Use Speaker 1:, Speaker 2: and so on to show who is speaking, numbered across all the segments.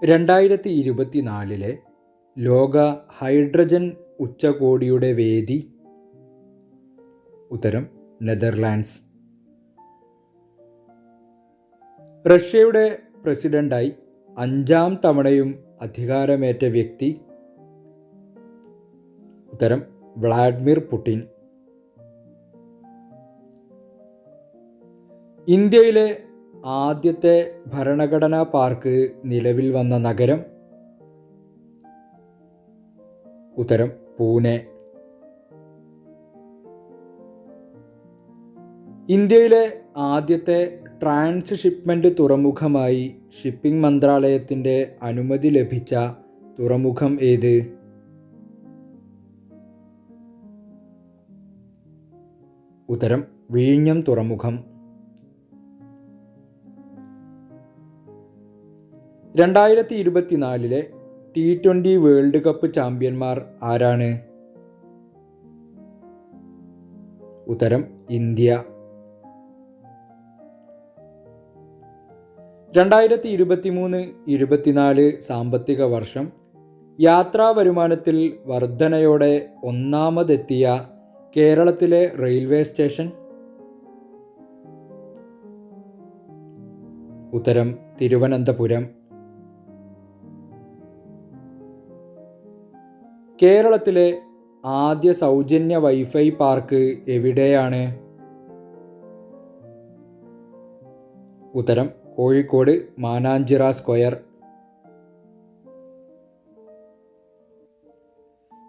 Speaker 1: 2024 ലോക ഹൈഡ്രജൻ ഉച്ചകോടിയുടെ വേദി? ഉത്തരം നെതർലാൻഡ്സ്. റഷ്യയുടെ പ്രസിഡന്റായി 5ാം തവണയും അധികാരമേറ്റ വ്യക്തി? ഉത്തരം വ്ളാഡിമിർ പുടിൻ. ഇന്ത്യയിലെ ആദ്യത്തെ ഭരണഘടനാ പാർക്ക് നിലവിൽ വന്ന നഗരം? ഉത്തരം പൂനെ. ഇന്ത്യയിലെ ആദ്യത്തെ ട്രാൻസ്ഷിപ്മെന്റ് തുറമുഖമായി ഷിപ്പിംഗ് മന്ത്രാലയത്തിൻ്റെ അനുമതി ലഭിച്ച തുറമുഖം ഏത്? ഉത്തരം വിഴിഞ്ഞം തുറമുഖം. 2024 T20 വേൾഡ് കപ്പ് ചാമ്പ്യന്മാർ ആരാണ്? ഉത്തരം ഇന്ത്യ. 2023-24 സാമ്പത്തിക വർഷം യാത്രാ വരുമാനത്തിൽ വർധനയോടെ ഒന്നാമതെത്തിയ കേരളത്തിലെ റെയിൽവേ സ്റ്റേഷൻ? ഉത്തരം തിരുവനന്തപുരം. കേരളത്തിലെ ആദ്യ സൗജന്യ വൈഫൈ പാർക്ക് എവിടെയാണ്? ഉത്തരം കോഴിക്കോട് മാനാഞ്ചിറ സ്ക്വയർ.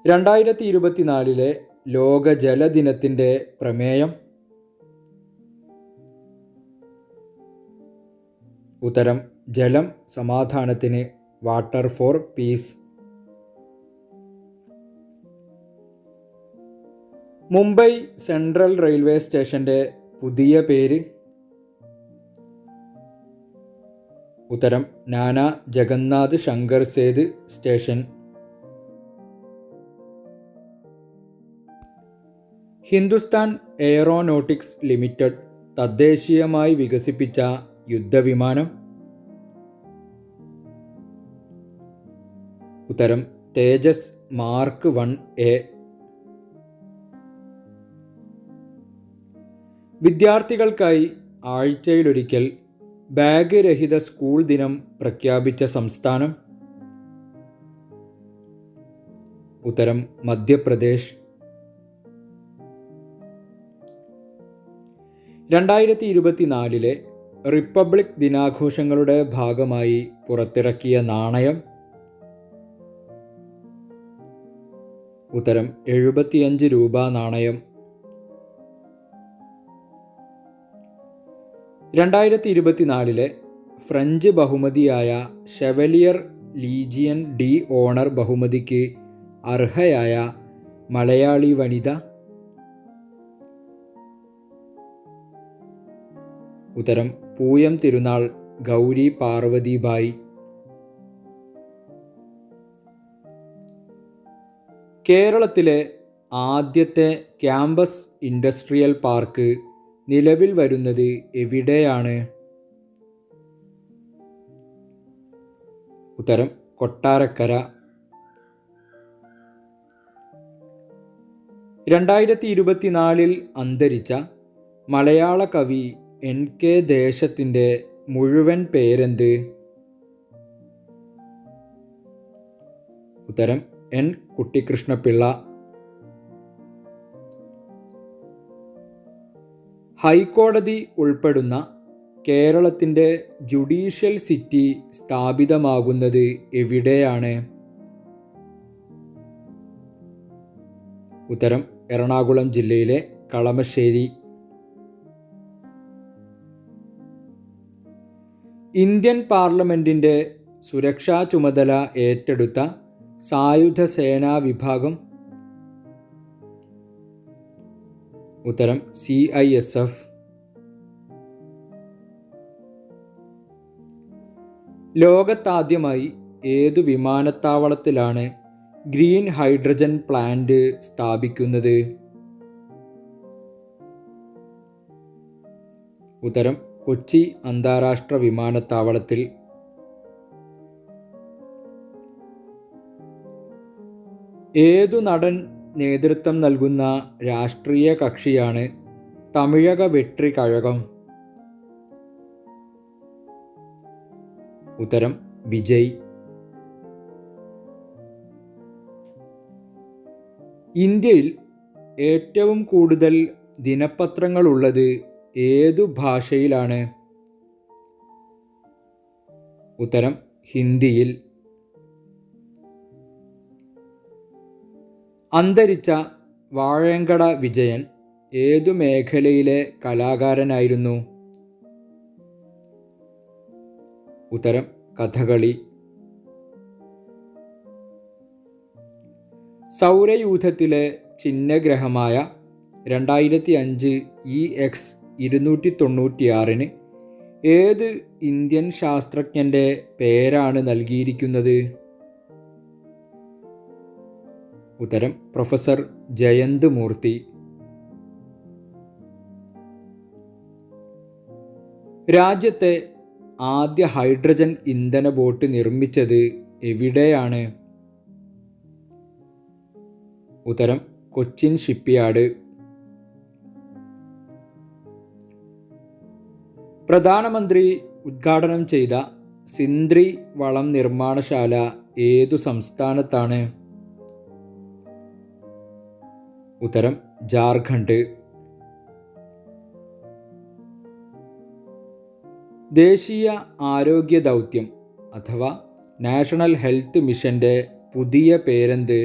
Speaker 1: 2024 ലോക ജലദിനത്തിൻ്റെ പ്രമേയം? ഉത്തരം ജലം സമാധാനത്തിന്, water for peace. Mumbai Central railway സ്റ്റേഷൻ്റെ പുതിയ പേര്? ഉത്തരം Nana Jagannath Shankar Sheth station. Hindustan Aeronautics Limited തദ്ദേശീയമായി വികസിപ്പിച്ച യുദ്ധവിമാനം? ഉത്തരം തേജസ് മാർക്ക് 1A. വിദ്യാർത്ഥികൾക്കായി ആഴ്ചയിലൊരിക്കൽ ബാഗ് രഹിത സ്കൂൾ ദിനം പ്രഖ്യാപിച്ച സംസ്ഥാനം? ഉത്തരം മധ്യപ്രദേശ്. 2024 റിപ്പബ്ലിക് ദിനാഘോഷങ്ങളുടെ ഭാഗമായി പുറത്തിറക്കിയ നാണയം? ഉത്തരം 75 രൂപ നാണയം. 2024 ഫ്രഞ്ച് ബഹുമതിയായ ഷെവലിയർ ലീജിയൻ ഡി ഓണർ ബഹുമതിക്ക് അർഹയായ മലയാളി വനിത? ഉത്തരം പൂയം തിരുനാൾ ഗൗരി പാർവതിബായി. കേരളത്തിലെ ആദ്യത്തെ ക്യാമ്പസ് ഇൻഡസ്ട്രിയൽ പാർക്ക് നിലവിൽ വരുന്നത് എവിടെയാണ്? ഉത്തരം കൊട്ടാരക്കര. 2024 അന്തരിച്ച മലയാള കവി NK ദേശത്തിൻ്റെ മുഴുവൻ പേരെന്ത്? ഉത്തരം N കുട്ടിക്കൃഷ്ണപിള്ള. ഹൈക്കോടതി ഉൾപ്പെടുന്ന കേരളത്തിൻ്റെ ജുഡീഷ്യൽ സിറ്റി സ്ഥാപിതമാകുന്നത് എവിടെയാണ്? ഉത്തരം എറണാകുളം ജില്ലയിലെ കളമശ്ശേരി. ഇന്ത്യൻ പാർലമെൻറ്റിൻ്റെ സുരക്ഷാ ചുമതല ഏറ്റെടുത്ത സായുധ സേനാ വിഭാഗം? ഉത്തരം CISF. ലോകത്താദ്യമായി ഏതു വിമാനത്താവളത്തിലാണ് ഗ്രീൻ ഹൈഡ്രജൻ പ്ലാന്റ് സ്ഥാപിക്കുന്നത്? ഉത്തരം കൊച്ചി അന്താരാഷ്ട്ര വിമാനത്താവളത്തിൽ. ഏതു നടൻ നേതൃത്വം നൽകുന്ന രാഷ്ട്രീയ കക്ഷിയാണ് തമിഴക വെട്രി കഴകം? ഉത്തരം വിജയ്. ഇന്ത്യയിൽ ഏറ്റവും കൂടുതൽ ദിനപത്രങ്ങളുള്ളത് ഏതു ഭാഷയിലാണ്? ഉത്തരം ഹിന്ദിയിൽ. അന്തരിച്ച വാഴങ്കട വിജയൻ ഏതു മേഖലയിലെ കലാകാരനായിരുന്നു? ഉത്തരം കഥകളി. സൗരയൂഥത്തിലെ ചിഹ്നഗ്രഹമായ 2005 EX 296 ഏത് ഇന്ത്യൻ ശാസ്ത്രജ്ഞൻ്റെ പേരാണ് നൽകിയിരിക്കുന്നത്? ഉത്തരം പ്രൊഫസർ ജയന്ത് മൂർത്തി. രാജ്യത്തെ ആദ്യ ഹൈഡ്രജൻ ഇന്ധന ബോട്ട് നിർമ്മിച്ചത് എവിടെയാണ്? ഉത്തരം കൊച്ചിൻ ഷിപ്പ്യാർഡ്. പ്രധാനമന്ത്രി ഉദ്ഘാടനം ചെയ്ത സിന്ദ്രി വളം നിർമ്മാണശാല ഏതു സംസ്ഥാനത്താണ്? ഉത്തരം ജാർഖണ്ഡ്. ദേശീയ ആരോഗ്യ ദൗത്യം അഥവാ നാഷണൽ ഹെൽത്ത് മിഷന്റെ പുതിയ പേരെന്ത്?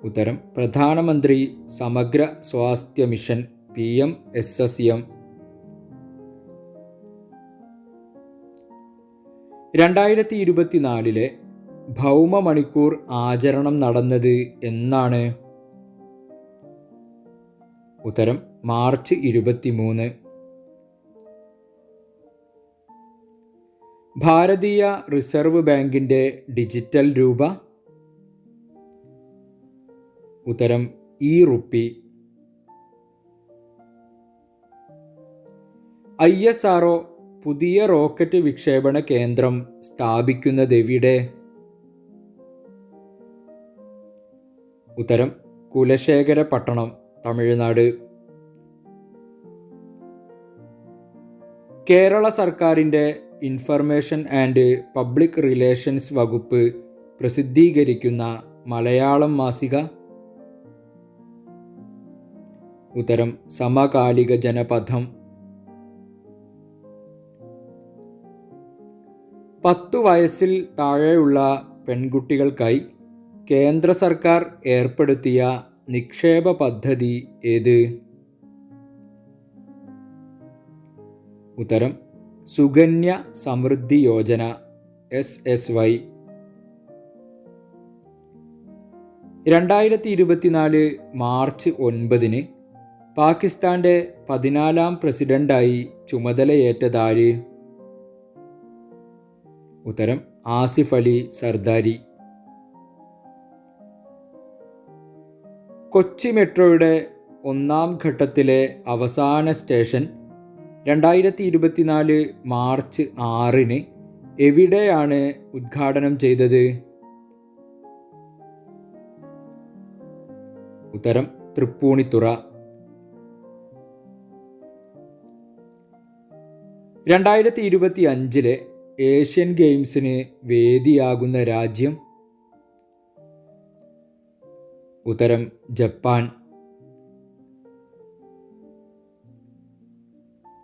Speaker 1: ഉത്തരം പ്രധാനമന്ത്രി സമഗ്ര സ്വാസ്ഥ്യ മിഷൻ PMSSM. 2024 ഭൗമ മണിക്കൂർ ആചരണം നടന്നത് എന്നാണ്? ഉത്തരം മാർച്ച് 23. ഭാരതീയ റിസർവ് ബാങ്കിൻ്റെ ഡിജിറ്റൽ രൂപ? ഉത്തരം e-റുപ്പി. ISRO പുതിയ റോക്കറ്റ് വിക്ഷേപണ കേന്ദ്രം സ്ഥാപിക്കുന്നതെവിടെ? ഉത്തരം കുലശേഖരപട്ടണം, തമിഴ്നാട്. കേരള സർക്കാരിൻ്റെ ഇൻഫർമേഷൻ ആൻഡ് പബ്ലിക് റിലേഷൻസ് വകുപ്പ് പ്രസിദ്ധീകരിക്കുന്ന മലയാളം മാസിക? ഉത്തരം സമകാലിക ജനപഥം. 10 വയസ്സിൽ താഴെയുള്ള പെൺകുട്ടികൾക്കായി കേന്ദ്ര സർക്കാർ ഏർപ്പെടുത്തിയ നിക്ഷേപ പദ്ധതി ഏത്? ഉത്തരം സുകന്യ സമൃദ്ധി യോജന SSY. 2024 മാർച്ച് 9 പാകിസ്ഥാൻ്റെ 14ാം പ്രസിഡന്റായി ചുമതലയേറ്റതാര്? ഉത്തരം ആസിഫ് അലി സർദാരി. കൊച്ചി മെട്രോയുടെ 1ാം ഘട്ടത്തിലെ അവസാന സ്റ്റേഷൻ 2024 മാർച്ച് 6 എവിടെയാണ് ഉദ്ഘാടനം ചെയ്തത്? ഉത്തരം തൃപ്പൂണിത്തുറ. 2025 ഏഷ്യൻ ഗെയിംസിന് വേദിയാകുന്ന രാജ്യം? ഉത്തരം ജപ്പാൻ.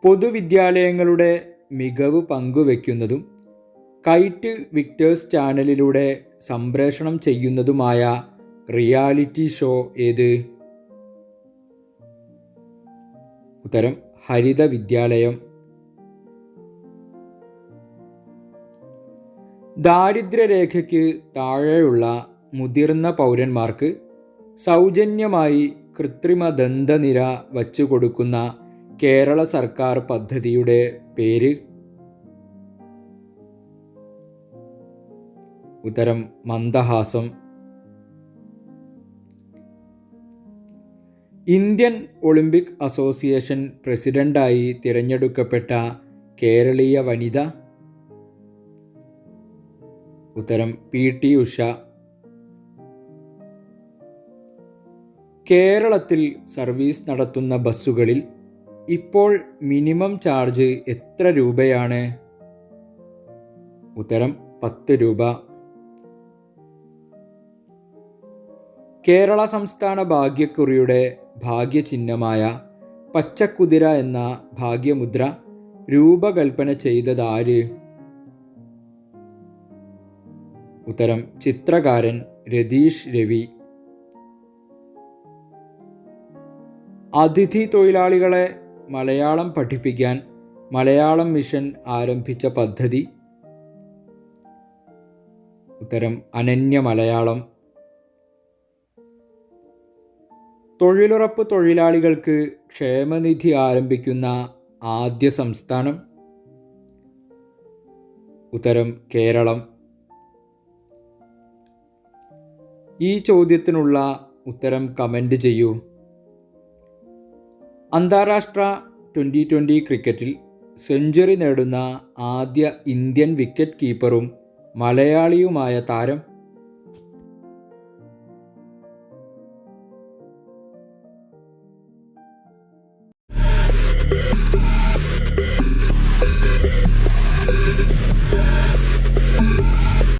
Speaker 1: പൊതുവിദ്യാലയങ്ങളുടെ മികവ് പങ്കുവയ്ക്കുന്നതും കൈറ്റ് വിക്ടേഴ്സ് ചാനലിലൂടെ സംപ്രേഷണം ചെയ്യുന്നതുമായ റിയാലിറ്റി ഷോ ഏത്? ഉത്തരം ഹരിത വിദ്യാലയം. ദാരിദ്ര്യരേഖയ്ക്ക് താഴെയുള്ള മുതിർന്ന പൗരന്മാർക്ക് സൗജന്യമായി കൃത്രിമ ദന്തനിര വച്ചുകൊടുക്കുന്ന കേരള സർക്കാർ പദ്ധതിയുടെ പേര്? ഉത്തരം മന്ദഹാസം. ഇന്ത്യൻ ഒളിമ്പിക് അസോസിയേഷൻ പ്രസിഡന്റായി തിരഞ്ഞെടുക്കപ്പെട്ട കേരളീയ വനിത? ഉത്തരം PT ഉഷ. കേരളത്തിൽ സർവീസ് നടത്തുന്ന ബസ്സുകളിൽ ഇപ്പോൾ മിനിമം ചാർജ് എത്ര രൂപയാണ്? ഉത്തരം 10 രൂപ. കേരള സംസ്ഥാന ഭാഗ്യക്കുറിയുടെ ഭാഗ്യചിഹ്നമായ പച്ചക്കുതിര എന്ന ഭാഗ്യമുദ്ര രൂപകൽപ്പന ചെയ്തതാര്? ഉത്തരം ചിത്രകാരൻ രതീഷ് രവി. അതിഥി തൊഴിലാളികളെ മലയാളം പഠിപ്പിക്കാൻ മലയാളം മിഷൻ ആരംഭിച്ച പദ്ധതി? ഉത്തരം അനന്യ മലയാളം. തൊഴിലുറപ്പ് തൊഴിലാളികൾക്ക് ക്ഷേമനിധി ആരംഭിക്കുന്ന ആദ്യ സംസ്ഥാനം? ഉത്തരം കേരളം. ഈ ചോദ്യത്തിനുള്ള ഉത്തരം കമൻ്റ് ചെയ്യൂ. അന്താരാഷ്ട്ര T20 ക്രിക്കറ്റിൽ സെഞ്ചുറി നേടുന്ന ആദ്യ ഇന്ത്യൻ വിക്കറ്റ് കീപ്പറും മലയാളിയുമായ താരം?